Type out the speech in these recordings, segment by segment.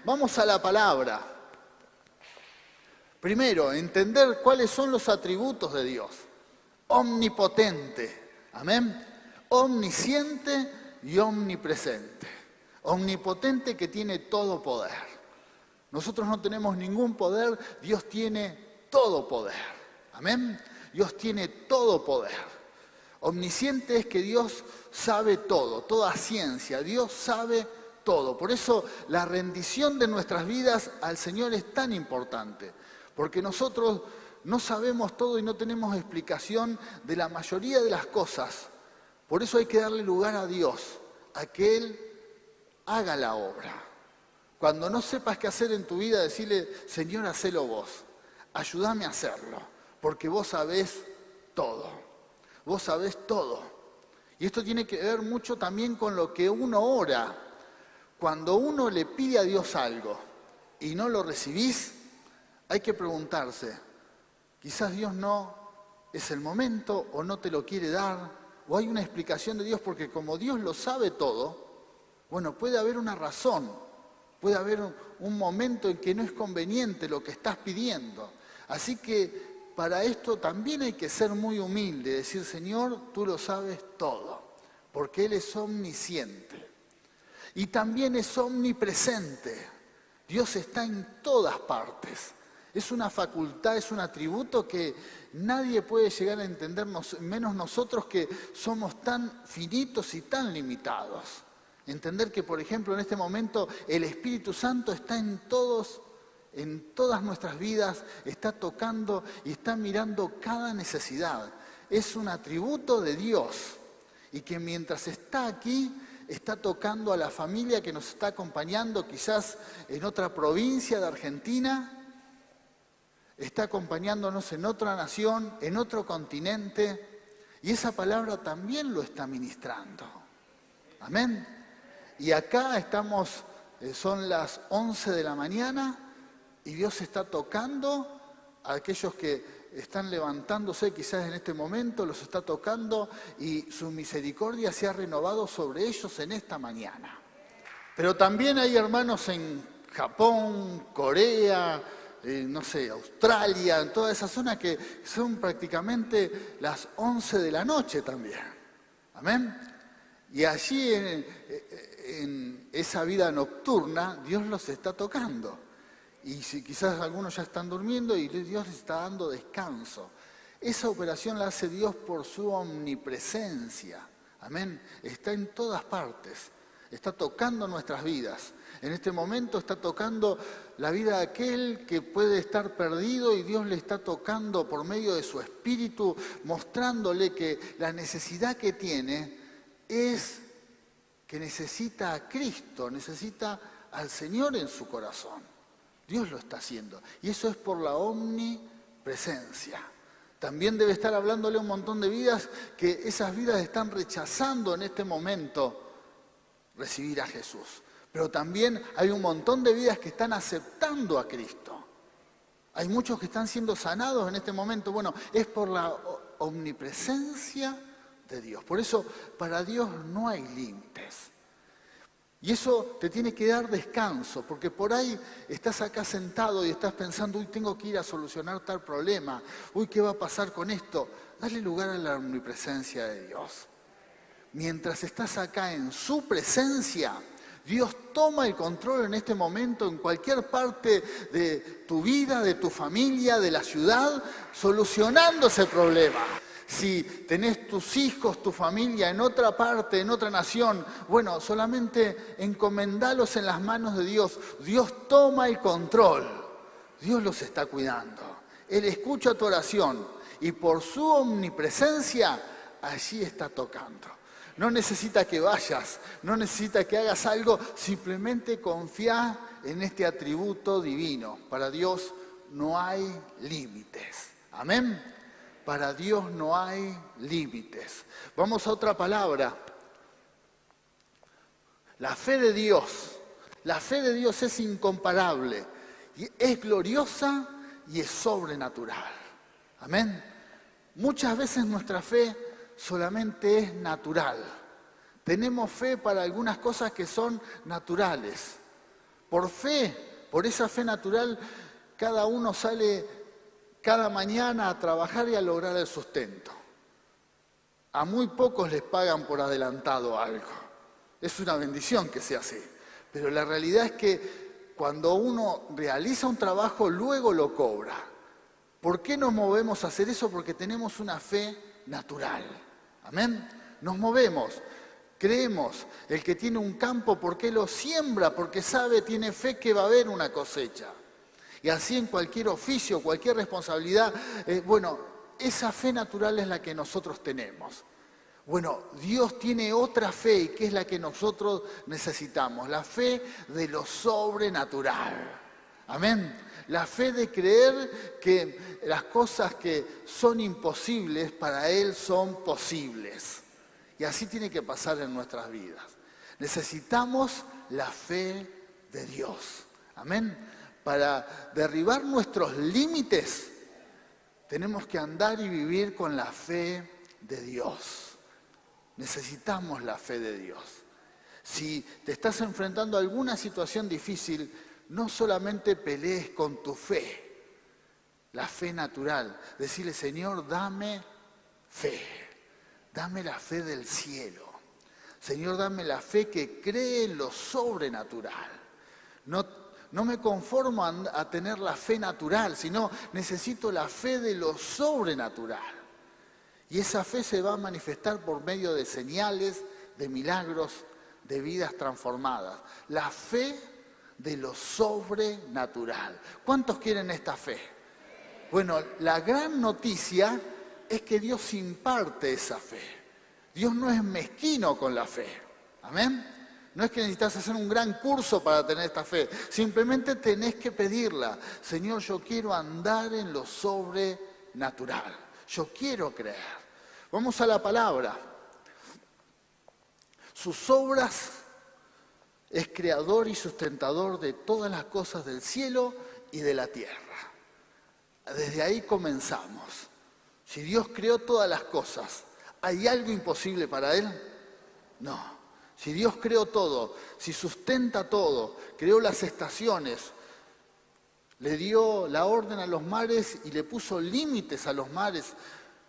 Vamos a la palabra. Primero, entender cuáles son los atributos de Dios. Omnipotente, amén. Omnisciente y omnipresente. Omnipotente que tiene todo poder. Nosotros no tenemos ningún poder, Dios tiene todo poder. Amén. Dios tiene todo poder. Omnisciente es que Dios sabe todo, toda ciencia, Dios sabe todo. Por eso la rendición de nuestras vidas al Señor es tan importante, porque nosotros no sabemos todo y no tenemos explicación de la mayoría de las cosas. Por eso hay que darle lugar a Dios, a que Él haga la obra. Cuando no sepas qué hacer en tu vida, decirle, Señor, hacelo vos, ayúdame a hacerlo, porque vos sabés todo, vos sabés todo. Y esto tiene que ver mucho también con lo que uno ora. Cuando uno le pide a Dios algo y no lo recibís, hay que preguntarse, quizás Dios no es el momento o no te lo quiere dar, o hay una explicación de Dios, porque como Dios lo sabe todo, bueno, puede haber una razón, puede haber un momento en que no es conveniente lo que estás pidiendo. Así que para esto también hay que ser muy humilde, decir, Señor, tú lo sabes todo, porque Él es omnisciente. Y también es omnipresente. Dios está en todas partes. Es una facultad, es un atributo que nadie puede llegar a entender, menos nosotros que somos tan finitos y tan limitados. Entender que, por ejemplo, en este momento el Espíritu Santo está en todas nuestras vidas, está tocando y está mirando cada necesidad. Es un atributo de Dios y que mientras está aquí, está tocando a la familia que nos está acompañando, quizás en otra provincia de Argentina, está acompañándonos en otra nación, en otro continente, y esa palabra también lo está ministrando. Amén. Y acá estamos, son las 11 de la mañana y Dios está tocando a aquellos que están levantándose quizás en este momento, los está tocando y su misericordia se ha renovado sobre ellos en esta mañana. Pero también hay hermanos en Japón, Corea, no sé, Australia, en toda esa zona que son prácticamente las 11 de la noche también. Amén. Y allí en esa vida nocturna, Dios los está tocando. Y si quizás algunos ya están durmiendo y Dios les está dando descanso. Esa operación la hace Dios por su omnipresencia. Amén. Está en todas partes. Está tocando nuestras vidas. En este momento está tocando la vida de aquel que puede estar perdido y Dios le está tocando por medio de su espíritu, mostrándole que la necesidad que tiene es que necesita a Cristo, necesita al Señor en su corazón. Dios lo está haciendo. Y eso es por la omnipresencia. También debe estar hablándole a un montón de vidas que esas vidas están rechazando en este momento recibir a Jesús. Pero también hay un montón de vidas que están aceptando a Cristo. Hay muchos que están siendo sanados en este momento. Bueno, es por la omnipresencia de Dios. Por eso, para Dios no hay límites. Y eso te tiene que dar descanso, porque por ahí estás acá sentado y estás pensando, uy, tengo que ir a solucionar tal problema, uy, ¿qué va a pasar con esto? Dale lugar a la omnipresencia de Dios. Mientras estás acá en su presencia, Dios toma el control en este momento en cualquier parte de tu vida, de tu familia, de la ciudad, solucionando ese problema. Si tenés tus hijos, tu familia en otra parte, en otra nación, bueno, solamente encomendalos en las manos de Dios. Dios toma el control. Dios los está cuidando. Él escucha tu oración y por su omnipresencia allí está tocando. No necesita que vayas, no necesita que hagas algo, simplemente confía en este atributo divino. Para Dios no hay límites. Amén. Para Dios no hay límites. Vamos a otra palabra. La fe de Dios. La fe de Dios es incomparable. Y es gloriosa y es sobrenatural. Amén. Muchas veces nuestra fe solamente es natural. Tenemos fe para algunas cosas que son naturales. Por fe, por esa fe natural, cada uno sale cada mañana a trabajar y a lograr el sustento. A muy pocos les pagan por adelantado algo. Es una bendición que sea así. Pero la realidad es que cuando uno realiza un trabajo, luego lo cobra. ¿Por qué nos movemos a hacer eso? Porque tenemos una fe natural. Amén. Nos movemos, creemos. El que tiene un campo, ¿por qué lo siembra? Porque sabe, tiene fe que va a haber una cosecha. Y así en cualquier oficio, cualquier responsabilidad, esa fe natural es la que nosotros tenemos. Bueno, Dios tiene otra fe, que es la que nosotros necesitamos, la fe de lo sobrenatural. Amén. La fe de creer que las cosas que son imposibles para Él son posibles. Y así tiene que pasar en nuestras vidas. Necesitamos la fe de Dios. Amén. Para derribar nuestros límites, tenemos que andar y vivir con la fe de Dios. Necesitamos la fe de Dios. Si te estás enfrentando a alguna situación difícil, no solamente pelees con tu fe, la fe natural. Decirle, Señor, dame fe. Dame la fe del cielo. Señor, dame la fe que cree en lo sobrenatural. No me conformo a tener la fe natural, sino necesito la fe de lo sobrenatural. Y esa fe se va a manifestar por medio de señales, de milagros, de vidas transformadas. La fe de lo sobrenatural. ¿Cuántos quieren esta fe? Bueno, la gran noticia es que Dios imparte esa fe. Dios no es mezquino con la fe. ¿Amén? No es que necesitas hacer un gran curso para tener esta fe. Simplemente tenés que pedirla. Señor, yo quiero andar en lo sobrenatural. Yo quiero creer. Vamos a la palabra. Sus obras es creador y sustentador de todas las cosas del cielo y de la tierra. Desde ahí comenzamos. Si Dios creó todas las cosas, ¿hay algo imposible para Él? No. Si Dios creó todo, si sustenta todo, creó las estaciones, le dio la orden a los mares y le puso límites a los mares,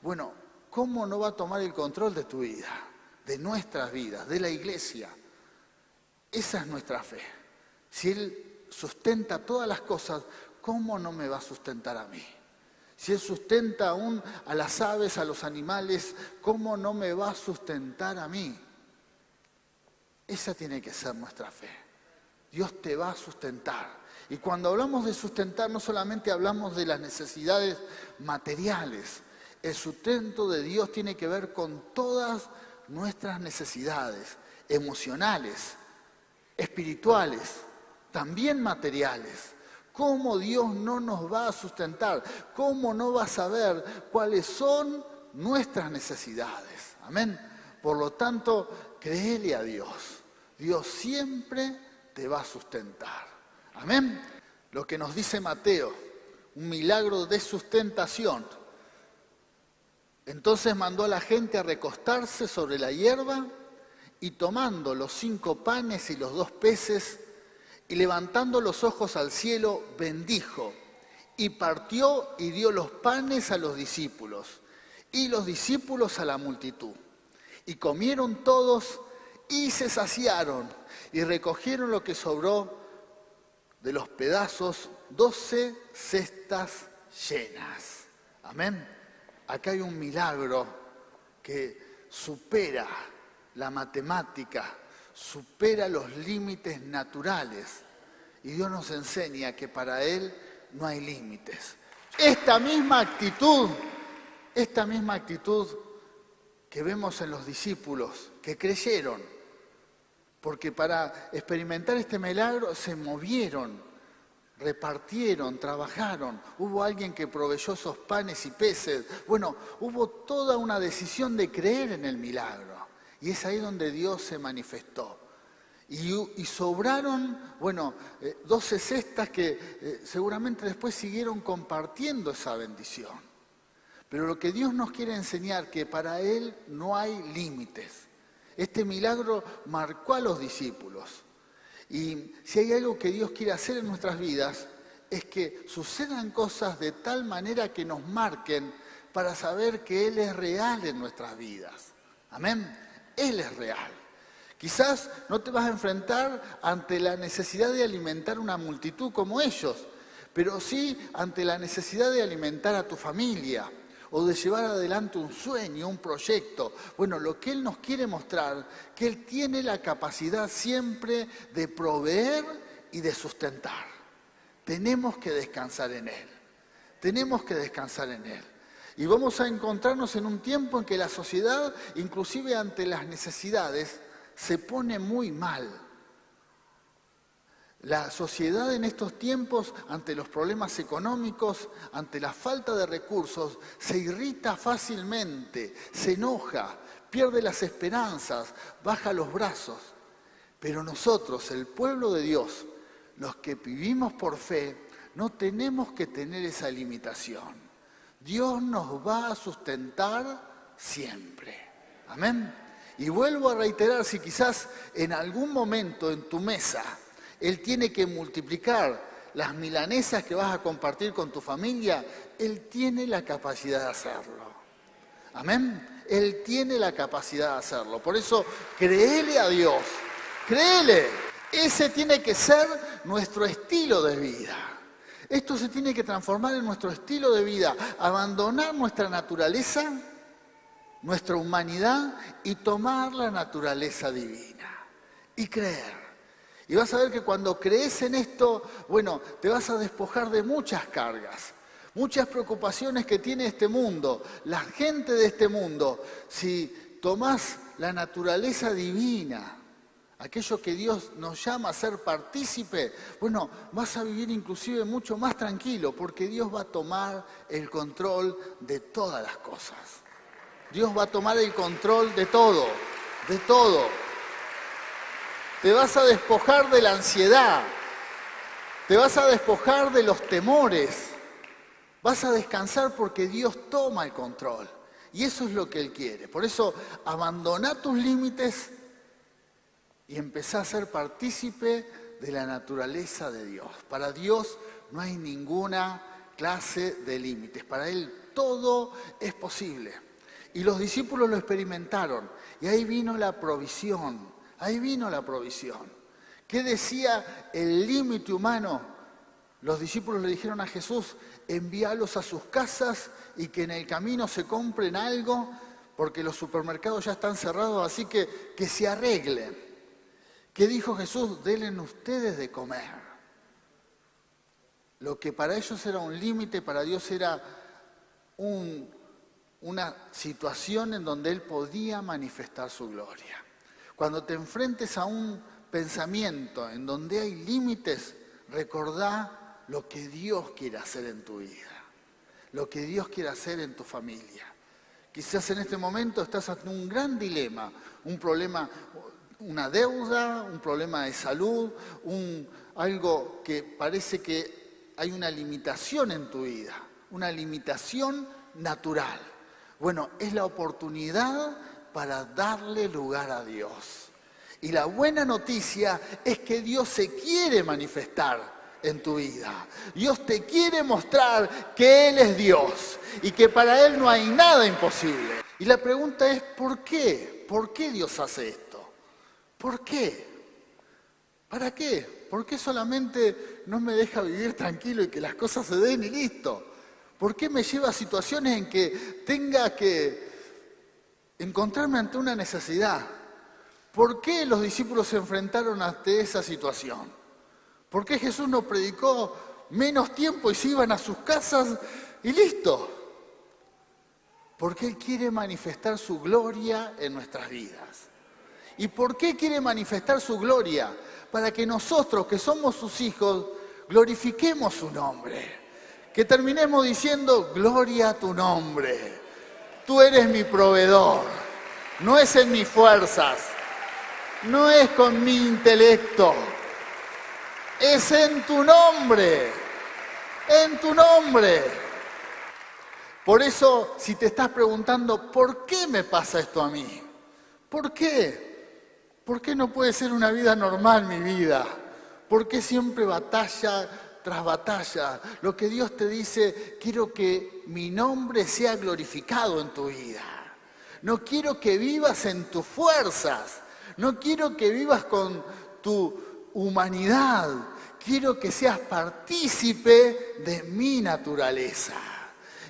bueno, ¿cómo no va a tomar el control de tu vida, de nuestras vidas, de la iglesia? Esa es nuestra fe. Si Él sustenta todas las cosas, ¿cómo no me va a sustentar a mí? Si Él sustenta aún a las aves, a los animales, ¿cómo no me va a sustentar a mí? Esa tiene que ser nuestra fe. Dios te va a sustentar. Y cuando hablamos de sustentar, no solamente hablamos de las necesidades materiales. El sustento de Dios tiene que ver con todas nuestras necesidades emocionales, espirituales, también materiales. ¿Cómo Dios no nos va a sustentar? ¿Cómo no va a saber cuáles son nuestras necesidades? Amén. Por lo tanto, créele a Dios. Dios siempre te va a sustentar. Amén. Lo que nos dice Mateo, un milagro de sustentación. Entonces mandó a la gente a recostarse sobre la hierba y tomando los 5 panes y los 2 peces y levantando los ojos al cielo, bendijo y partió y dio los panes a los discípulos y los discípulos a la multitud. Y comieron todos y se saciaron y recogieron lo que sobró de los pedazos, 12 cestas llenas. Amén. Acá hay un milagro que supera la matemática, supera los límites naturales. Y Dios nos enseña que para Él no hay límites. Esta misma actitud que vemos en los discípulos que creyeron, porque para experimentar este milagro se movieron, repartieron, trabajaron. Hubo alguien que proveyó esos panes y peces. Bueno, hubo toda una decisión de creer en el milagro. Y es ahí donde Dios se manifestó. Y sobraron, 12 cestas que seguramente después siguieron compartiendo esa bendición. Pero lo que Dios nos quiere enseñar, que para Él no hay límites. Este milagro marcó a los discípulos. Y si hay algo que Dios quiere hacer en nuestras vidas, es que sucedan cosas de tal manera que nos marquen para saber que Él es real en nuestras vidas. Amén. Él es real. Quizás no te vas a enfrentar ante la necesidad de alimentar una multitud como ellos, pero sí ante la necesidad de alimentar a tu familia o de llevar adelante un sueño, un proyecto. Bueno, lo que Él nos quiere mostrar, que Él tiene la capacidad siempre de proveer y de sustentar. Tenemos que descansar en Él. Tenemos que descansar en Él. Y vamos a encontrarnos en un tiempo en que la sociedad, inclusive ante las necesidades, se pone muy mal. La sociedad en estos tiempos, ante los problemas económicos, ante la falta de recursos, se irrita fácilmente, se enoja, pierde las esperanzas, baja los brazos. Pero nosotros, el pueblo de Dios, los que vivimos por fe, no tenemos que tener esa limitación. Dios nos va a sustentar siempre. Amén. Y vuelvo a reiterar, si quizás en algún momento en tu mesa Él tiene que multiplicar las milanesas que vas a compartir con tu familia, Él tiene la capacidad de hacerlo. Amén. Él tiene la capacidad de hacerlo. Por eso, créele a Dios. Créele. Ese tiene que ser nuestro estilo de vida. Esto se tiene que transformar en nuestro estilo de vida. Abandonar nuestra naturaleza, nuestra humanidad y tomar la naturaleza divina. Y creer. Y vas a ver que cuando crees en esto, bueno, te vas a despojar de muchas cargas, muchas preocupaciones que tiene este mundo, la gente de este mundo. Si tomás la naturaleza divina, aquello que Dios nos llama a ser partícipe, bueno, vas a vivir inclusive mucho más tranquilo, porque Dios va a tomar el control de todas las cosas. Dios va a tomar el control de todo, de todo. Te vas a despojar de la ansiedad, te vas a despojar de los temores, vas a descansar porque Dios toma el control. Y eso es lo que Él quiere. Por eso, abandoná tus límites y empezá a ser partícipe de la naturaleza de Dios. Para Dios no hay ninguna clase de límites. Para Él todo es posible. Y los discípulos lo experimentaron. Y ahí vino la provisión. Ahí vino la provisión. ¿Qué decía el límite humano? Los discípulos le dijeron a Jesús, envíalos a sus casas y que en el camino se compren algo, porque los supermercados ya están cerrados, así que se arreglen. ¿Qué dijo Jesús? Denle ustedes de comer. Lo que para ellos era un límite, para Dios era una situación en donde Él podía manifestar su gloria. Cuando te enfrentes a un pensamiento en donde hay límites, recordá lo que Dios quiere hacer en tu vida, lo que Dios quiere hacer en tu familia. Quizás en este momento estás ante un gran dilema, un problema, una deuda, un problema de salud, algo que parece que hay una limitación en tu vida, una limitación natural. Bueno, es la oportunidad para darle lugar a Dios. Y la buena noticia es que Dios se quiere manifestar en tu vida. Dios te quiere mostrar que Él es Dios y que para Él no hay nada imposible. Y la pregunta es, ¿por qué? ¿Por qué Dios hace esto? ¿Por qué? ¿Para qué? ¿Por qué solamente no me deja vivir tranquilo y que las cosas se den y listo? ¿Por qué me lleva a situaciones en que tenga que encontrarme ante una necesidad? ¿Por qué los discípulos se enfrentaron ante esa situación? ¿Por qué Jesús no predicó menos tiempo y se iban a sus casas y listo? Porque Él quiere manifestar su gloria en nuestras vidas. ¿Y por qué quiere manifestar su gloria? Para que nosotros, que somos sus hijos, glorifiquemos su nombre. Que terminemos diciendo, gloria a tu nombre. Tú eres mi proveedor. No es en mis fuerzas. No es con mi intelecto. Es en tu nombre. En tu nombre. Por eso, si te estás preguntando, ¿por qué me pasa esto a mí? ¿Por qué? ¿Por qué no puede ser una vida normal mi vida? ¿Por qué siempre batalla tras batalla? Lo que Dios te dice, quiero que mi nombre sea glorificado en tu vida. No quiero que vivas en tus fuerzas. No quiero que vivas con tu humanidad. Quiero que seas partícipe de mi naturaleza.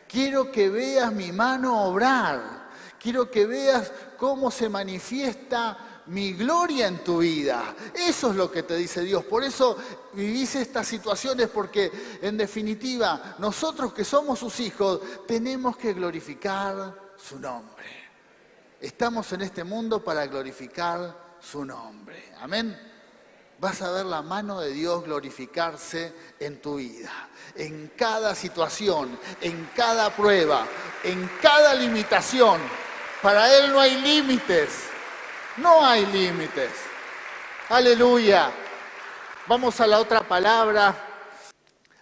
Quiero que veas mi mano obrar. Quiero que veas cómo se manifiesta mi gloria en tu vida. Eso es lo que te dice Dios. Por eso vivís estas situaciones, porque en definitiva, nosotros que somos sus hijos, tenemos que glorificar su nombre. Estamos en este mundo para glorificar su nombre. Amén. Vas a ver la mano de Dios glorificarse en tu vida, en cada situación, en cada prueba, en cada limitación. Para Él no hay límites, no hay límites. Aleluya. Vamos a la otra palabra.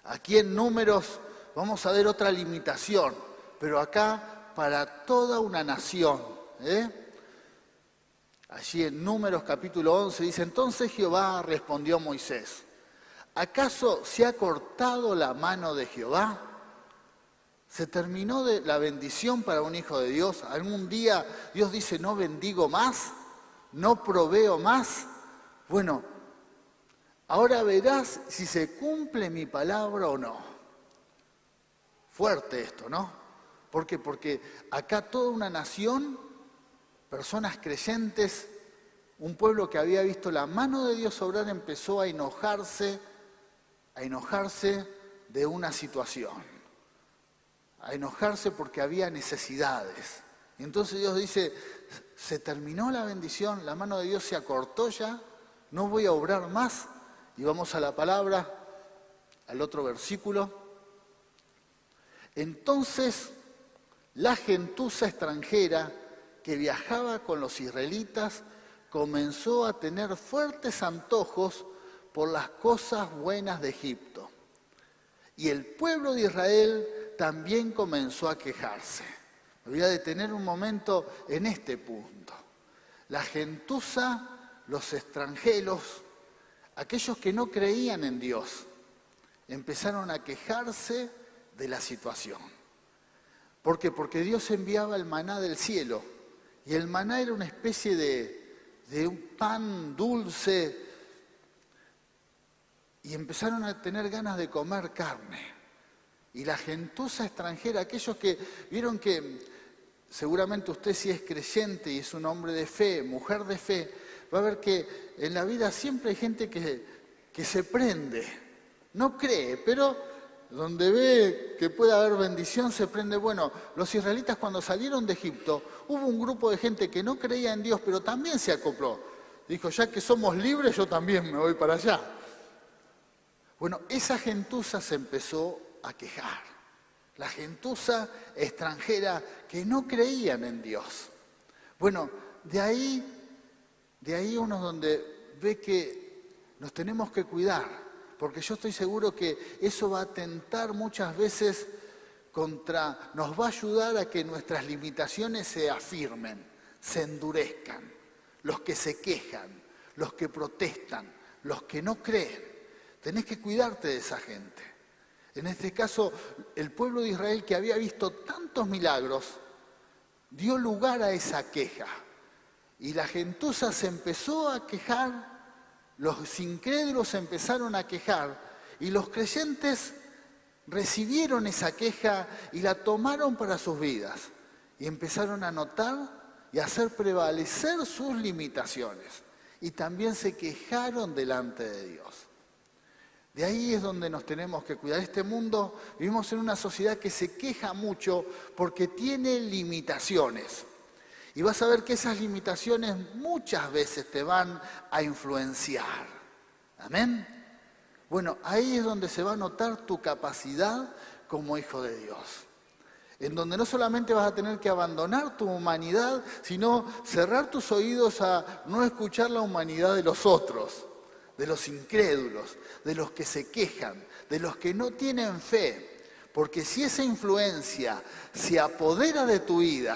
Aquí en Números vamos a ver otra limitación, pero acá para toda una nación. Allí en Números capítulo 11 dice, entonces Jehová respondió a Moisés, ¿acaso se ha cortado la mano de Jehová? ¿Se terminó la bendición para un hijo de Dios? ¿Algún día Dios dice, no bendigo más? ¿No proveo más? Bueno, ahora verás si se cumple mi palabra o no. Fuerte esto, ¿no? ¿Por qué? Porque acá toda una nación, personas creyentes, un pueblo que había visto la mano de Dios obrar, empezó a enojarse de una situación. A enojarse porque había necesidades. Y entonces Dios dice, se terminó la bendición, la mano de Dios se acortó ya, no voy a obrar más. Y vamos a la palabra, al otro versículo. Entonces la gentuza extranjera que viajaba con los israelitas comenzó a tener fuertes antojos por las cosas buenas de Egipto. Y el pueblo de Israel también comenzó a quejarse. Me voy a detener un momento en este punto. La gentuza, los extranjeros, aquellos que no creían en Dios, empezaron a quejarse de la situación. ¿Por qué? Porque Dios enviaba el maná del cielo. Y el maná era una especie de un pan dulce. Y empezaron a tener ganas de comer carne. Y la gentuza extranjera, aquellos que vieron que seguramente usted si es creyente y es un hombre de fe, mujer de fe, va a ver que en la vida siempre hay gente que se prende. No cree, pero donde ve que puede haber bendición se prende. Bueno, los israelitas cuando salieron de Egipto, hubo un grupo de gente que no creía en Dios, pero también se acopló. Dijo, ya que somos libres, yo también me voy para allá. Bueno, esa gentuza se empezó a quejar. La gentuza extranjera que no creían en Dios. Bueno, de ahí uno es donde ve que nos tenemos que cuidar, porque yo estoy seguro que eso va a atentar muchas veces nos va a ayudar a que nuestras limitaciones se afirmen, se endurezcan. Los que se quejan, los que protestan, los que no creen. Tenés que cuidarte de esa gente. En este caso, el pueblo de Israel, que había visto tantos milagros, dio lugar a esa queja. Y la gentuza se empezó a quejar, los incrédulos empezaron a quejar, y los creyentes recibieron esa queja y la tomaron para sus vidas. Y empezaron a notar y a hacer prevalecer sus limitaciones. Y también se quejaron delante de Dios. De ahí es donde nos tenemos que cuidar. Este mundo, vivimos en una sociedad que se queja mucho porque tiene limitaciones. Y vas a ver que esas limitaciones muchas veces te van a influenciar. ¿Amén? Bueno, ahí es donde se va a notar tu capacidad como hijo de Dios. En donde no solamente vas a tener que abandonar tu humanidad, sino cerrar tus oídos a no escuchar la humanidad de los otros, de los incrédulos, de los que se quejan, de los que no tienen fe. Porque si esa influencia se apodera de tu vida,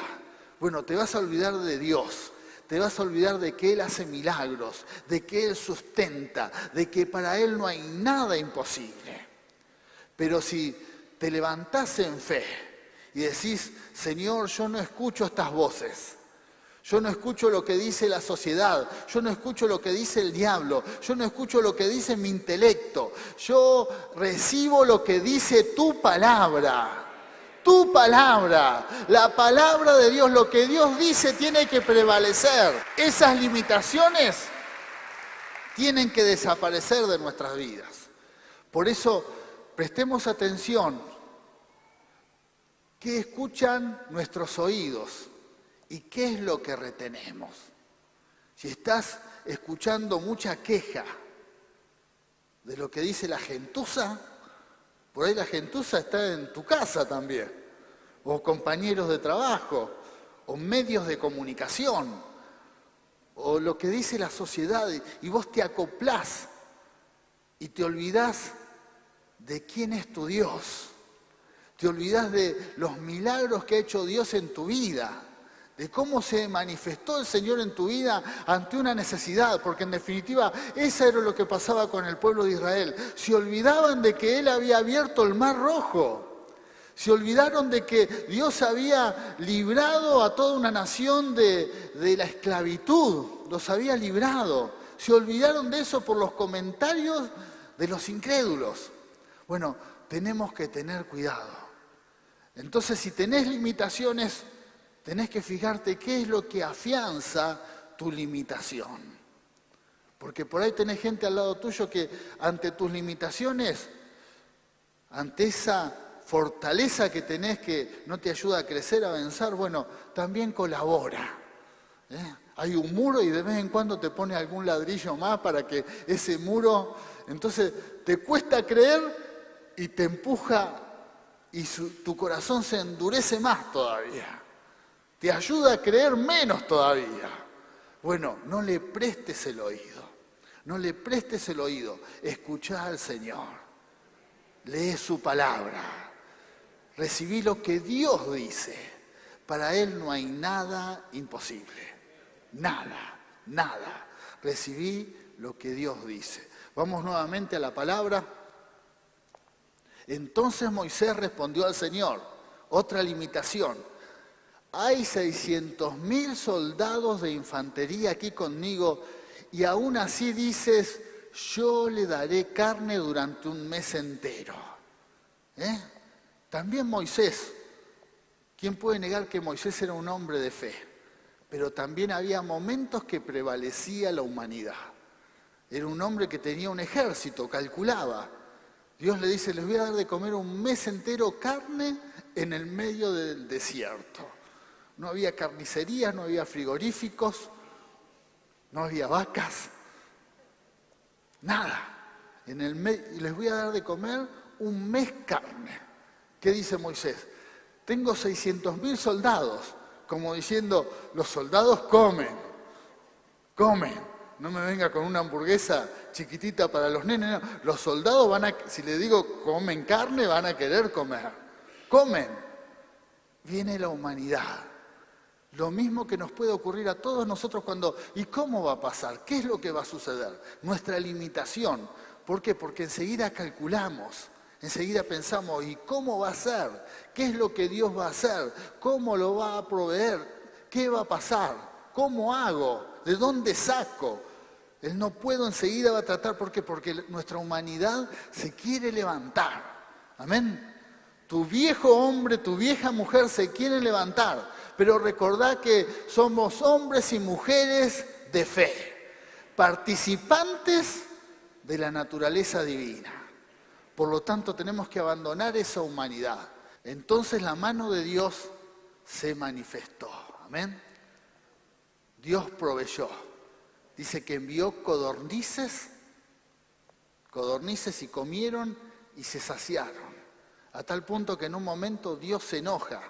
bueno, te vas a olvidar de Dios, te vas a olvidar de que Él hace milagros, de que Él sustenta, de que para Él no hay nada imposible. Pero si te levantás en fe y decís, Señor, yo no escucho estas voces, yo no escucho lo que dice la sociedad, yo no escucho lo que dice el diablo, yo no escucho lo que dice mi intelecto, yo recibo lo que dice tu palabra. Tu palabra, la palabra de Dios, lo que Dios dice tiene que prevalecer. Esas limitaciones tienen que desaparecer de nuestras vidas. Por eso, prestemos atención. ¿Qué escuchan nuestros oídos? ¿Y qué es lo que retenemos? Si estás escuchando mucha queja de lo que dice la gentuza, por ahí la gentuza está en tu casa también, o compañeros de trabajo, o medios de comunicación, o lo que dice la sociedad, y vos te acoplás y te olvidás de quién es tu Dios, te olvidás de los milagros que ha hecho Dios en tu vida, de cómo se manifestó el Señor en tu vida ante una necesidad, porque en definitiva eso era lo que pasaba con el pueblo de Israel. Se olvidaban de que Él había abierto el Mar Rojo, se olvidaron de que Dios había librado a toda una nación de la esclavitud, los había librado, se olvidaron de eso por los comentarios de los incrédulos. Bueno, tenemos que tener cuidado. Entonces, si tenés limitaciones, tenés que fijarte qué es lo que afianza tu limitación. Porque por ahí tenés gente al lado tuyo que ante tus limitaciones, ante esa fortaleza que tenés que no te ayuda a crecer, a avanzar, bueno, también colabora. Hay un muro y de vez en cuando te pone algún ladrillo más para que ese muro, entonces te cuesta creer y te empuja y tu corazón se endurece más todavía. Te ayuda a creer menos todavía. Bueno, no le prestes el oído. No le prestes el oído. Escuchá al Señor. Lee su palabra. Recibí lo que Dios dice. Para Él no hay nada imposible. Nada, nada. Recibí lo que Dios dice. Vamos nuevamente a la palabra. Entonces Moisés respondió al Señor. Otra limitación. Hay 600.000 soldados de infantería aquí conmigo y aún así dices, yo le daré carne durante un mes entero. También Moisés, ¿quién puede negar que Moisés era un hombre de fe? Pero también había momentos que prevalecía la humanidad. Era un hombre que tenía un ejército, calculaba. Dios le dice, les voy a dar de comer un mes entero carne en el medio del desierto. No había carnicerías, no había frigoríficos, no había vacas, nada. Y les voy a dar de comer un mes carne. ¿Qué dice Moisés? Tengo 600.000 soldados, como diciendo, los soldados comen. No me venga con una hamburguesa chiquitita para los nenes. No. Los soldados si les digo comen carne, van a querer comer. Comen. Viene la humanidad. Lo mismo que nos puede ocurrir a todos nosotros cuando, ¿y cómo va a pasar? ¿Qué es lo que va a suceder? Nuestra limitación. ¿Por qué? Porque enseguida calculamos, enseguida pensamos, ¿y cómo va a ser? ¿Qué es lo que Dios va a hacer? ¿Cómo lo va a proveer? ¿Qué va a pasar? ¿Cómo hago? ¿De dónde saco? El no puedo enseguida va a tratar, ¿por qué? Porque nuestra humanidad se quiere levantar. Amén. Tu viejo hombre, tu vieja mujer se quieren levantar. Pero recordá que somos hombres y mujeres de fe, participantes de la naturaleza divina. Por lo tanto, tenemos que abandonar esa humanidad. Entonces la mano de Dios se manifestó. Amén. Dios proveyó. Dice que envió codornices y comieron y se saciaron. A tal punto que en un momento Dios se enoja.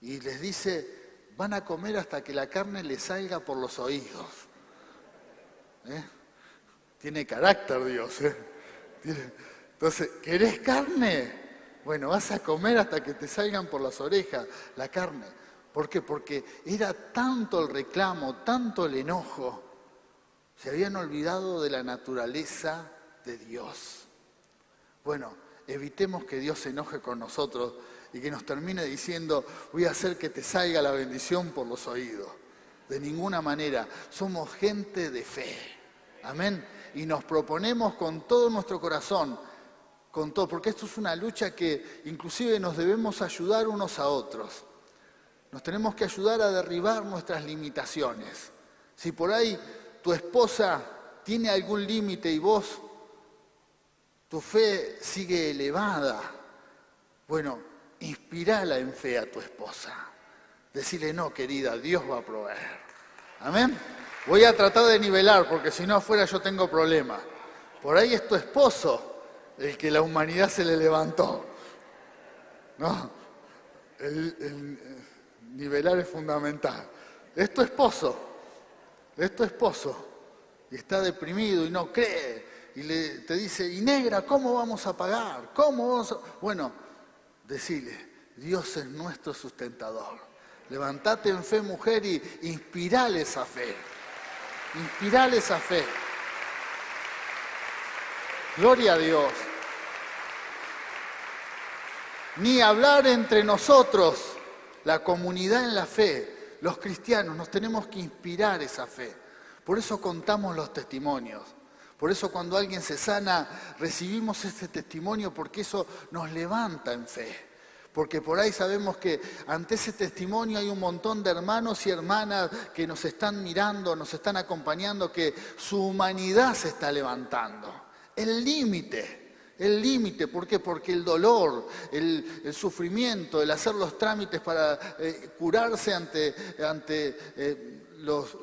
Y les dice, van a comer hasta que la carne les salga por los oídos. Tiene carácter Dios. Entonces, ¿querés carne? Bueno, vas a comer hasta que te salgan por las orejas la carne. ¿Por qué? Porque era tanto el reclamo, tanto el enojo, se habían olvidado de la naturaleza de Dios. Bueno, evitemos que Dios se enoje con nosotros y que nos termine diciendo, voy a hacer que te salga la bendición por los oídos. De ninguna manera, somos gente de fe. Amén. Y nos proponemos con todo nuestro corazón, con todo, porque esto es una lucha que inclusive nos debemos ayudar unos a otros. Nos tenemos que ayudar a derribar nuestras limitaciones. Si por ahí tu esposa tiene algún límite y vos, tu fe sigue elevada, bueno, inspirala en fe a tu esposa. Decirle, no, querida, Dios va a proveer. Amén. Voy a tratar de nivelar, porque si no afuera yo tengo problemas. Por ahí es tu esposo el que la humanidad se le levantó. No, nivelar es fundamental. Es tu esposo, y está deprimido y no cree, y te dice, y negra, ¿cómo vamos a pagar? ¿Cómo vamos a...? Bueno, decile, Dios es nuestro sustentador. Levantate en fe, mujer, y inspirale esa fe. Inspirale esa fe. Gloria a Dios. Ni hablar entre nosotros, la comunidad en la fe, los cristianos, nos tenemos que inspirar esa fe. Por eso contamos los testimonios. Por eso cuando alguien se sana, recibimos ese testimonio porque eso nos levanta en fe. Porque por ahí sabemos que ante ese testimonio hay un montón de hermanos y hermanas que nos están mirando, nos están acompañando, que su humanidad se está levantando. El límite, ¿por qué? Porque el dolor, el sufrimiento, el hacer los trámites para curarse ante los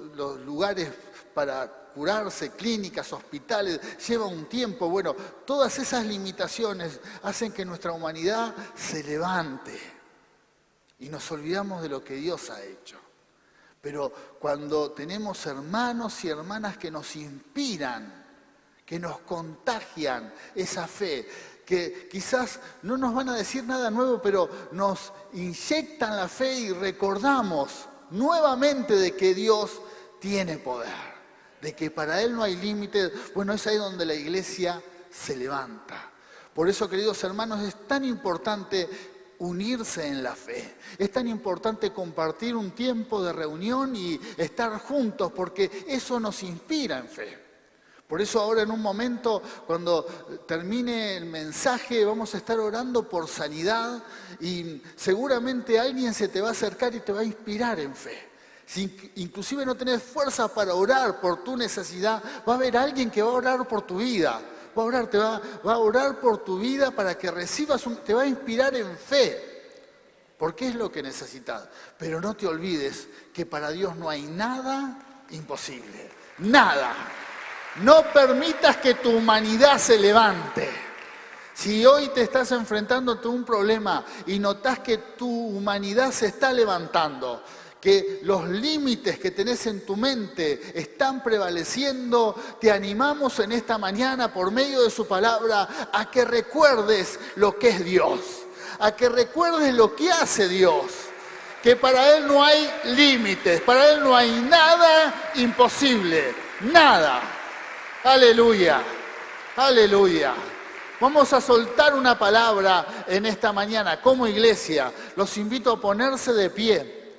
lugares para curarse, clínicas, hospitales, lleva un tiempo. Bueno, todas esas limitaciones hacen que nuestra humanidad se levante y nos olvidamos de lo que Dios ha hecho. Pero cuando tenemos hermanos y hermanas que nos inspiran, que nos contagian esa fe, que quizás no nos van a decir nada nuevo, pero nos inyectan la fe y recordamos nuevamente de que Dios tiene poder, de que para Él no hay límites. Bueno, es ahí donde la iglesia se levanta. Por eso, queridos hermanos, es tan importante unirse en la fe. Es tan importante compartir un tiempo de reunión y estar juntos, porque eso nos inspira en fe. Por eso ahora en un momento, cuando termine el mensaje, vamos a estar orando por sanidad y seguramente alguien se te va a acercar y te va a inspirar en fe. Si inclusive no tenés fuerza para orar por tu necesidad, va a haber alguien que va a orar por tu vida. Va a orar por tu vida para que recibas, te va a inspirar en fe. Porque es lo que necesitas. Pero no te olvides que para Dios no hay nada imposible. Nada. No permitas que tu humanidad se levante. Si hoy te estás enfrentando a un problema y notas que tu humanidad se está levantando, que los límites que tenés en tu mente están prevaleciendo, te animamos en esta mañana por medio de su palabra a que recuerdes lo que es Dios, a que recuerdes lo que hace Dios, que para Él no hay límites, para Él no hay nada imposible, nada. Aleluya, aleluya. Vamos a soltar una palabra en esta mañana como iglesia. Los invito a ponerse de pie.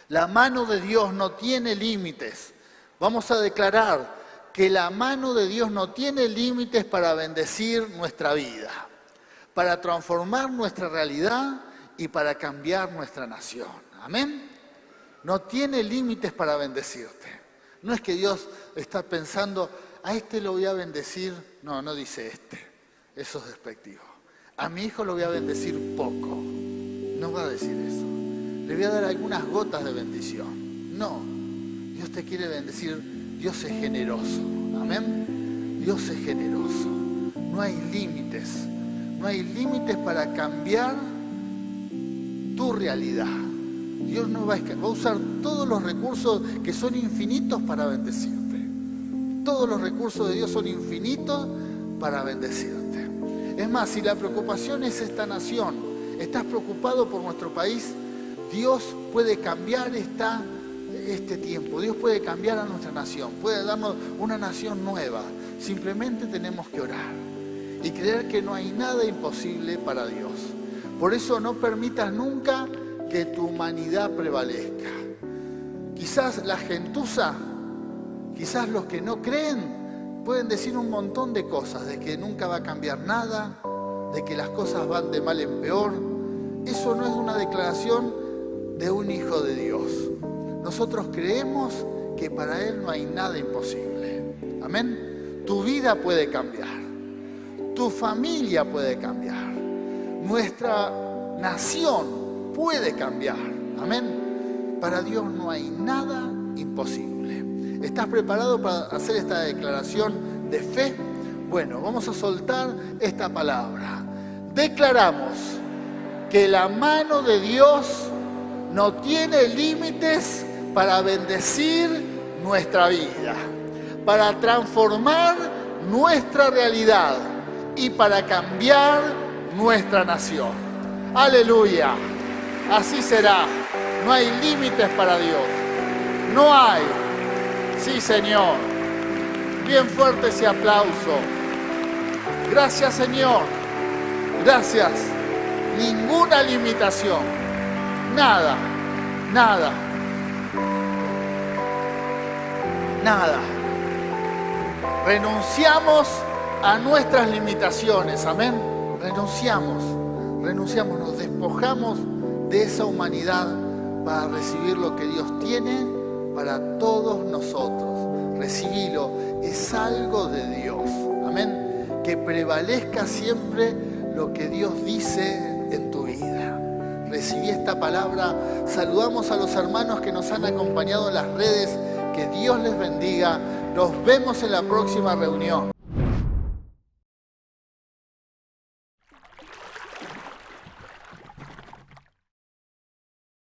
La mano de Dios no tiene límites. Vamos a declarar que la mano de Dios no tiene límites para bendecir nuestra vida, para transformar nuestra realidad y para cambiar nuestra nación. Amén. No tiene límites para bendecirte. No es que Dios está pensando, a este lo voy a bendecir. No, no dice este. Eso es despectivo. A mi hijo lo voy a bendecir poco. No va a decir eso. Le voy a dar algunas gotas de bendición. No, Dios te quiere bendecir. Dios es generoso. Amén. Dios es generoso. No hay límites. No hay límites para cambiar tu realidad. Dios no va a usar todos los recursos que son infinitos para bendecirte. Todos los recursos de Dios son infinitos para bendecirte. Es más, si la preocupación es esta nación, estás preocupado por nuestro país, Dios puede cambiar este tiempo, Dios puede cambiar a nuestra nación, puede darnos una nación nueva. Simplemente tenemos que orar y creer que no hay nada imposible para Dios. Por eso no permitas nunca que tu humanidad prevalezca. Quizás la gentuza, quizás los que no creen, pueden decir un montón de cosas, de que nunca va a cambiar nada, de que las cosas van de mal en peor. Eso no es una declaración de un hijo de Dios. Nosotros creemos que para Él no hay nada imposible. Amén. Tu vida puede cambiar. Tu familia puede cambiar. Nuestra nación puede cambiar. Amén. Para Dios no hay nada imposible. ¿Estás preparado para hacer esta declaración de fe? Bueno, vamos a soltar esta palabra. Declaramos que la mano de Dios no tiene límites para bendecir nuestra vida, para transformar nuestra realidad y para cambiar nuestra nación. ¡Aleluya! Así será. No hay límites para Dios. No hay. Sí, Señor. Bien fuerte ese aplauso. Gracias, Señor. Gracias. Ninguna limitación. Nada. Nada. Nada. Renunciamos a nuestras limitaciones. Amén. Renunciamos. Nos despojamos de esa humanidad para recibir lo que Dios tiene para todos nosotros. Recibilo, es algo de Dios. Amén. Que prevalezca siempre lo que Dios dice en tu vida. Recibí esta palabra. Saludamos a los hermanos que nos han acompañado en las redes. Que Dios les bendiga. Nos vemos en la próxima reunión.